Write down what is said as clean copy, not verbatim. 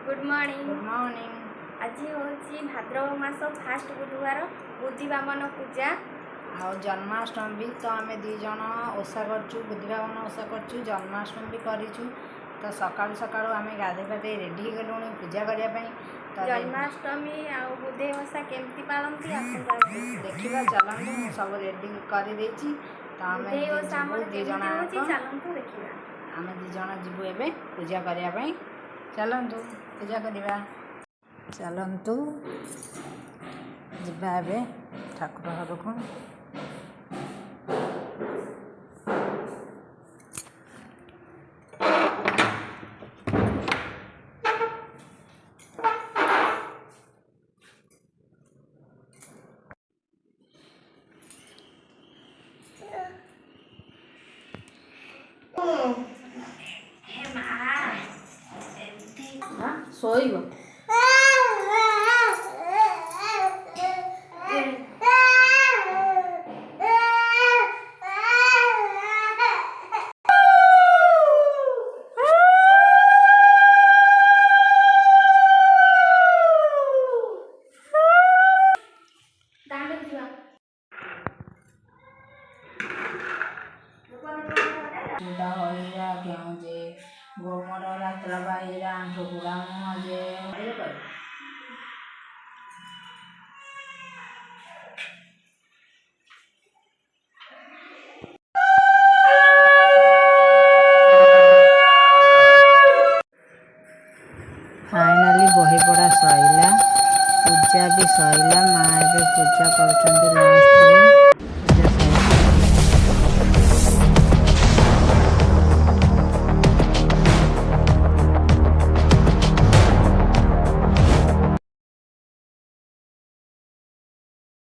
Good morning. Good morning. आज हूँ भाद्रव मास fast बुधवार बुद्धि बामन पूजा आ जन्माष्टमी भी तो आम दी जन ओषा करचु बुद्धि बामन ओषा करचु जन्माष्टमी भी करूँ। तो सकाल सकाल आम गाधे पाधे रेडी गलु पूजा करने। जन्माष्टमी आ बुद्धि ओषा केमती पालती देखा चलतु सब रेडी कर दी जन आम दी जन जीवु ए पूजा करने। चलतु पूजा करवा चलतु जीवा ए ठाकुर घर को। सोईब चूड़ा हईरा घेजे गोमर रात्र बाईरा ढोकुड़ा मजे फाइनाली बही पड़ा सैला पूजा भी सैला माँ ए पूजा कर लास्ट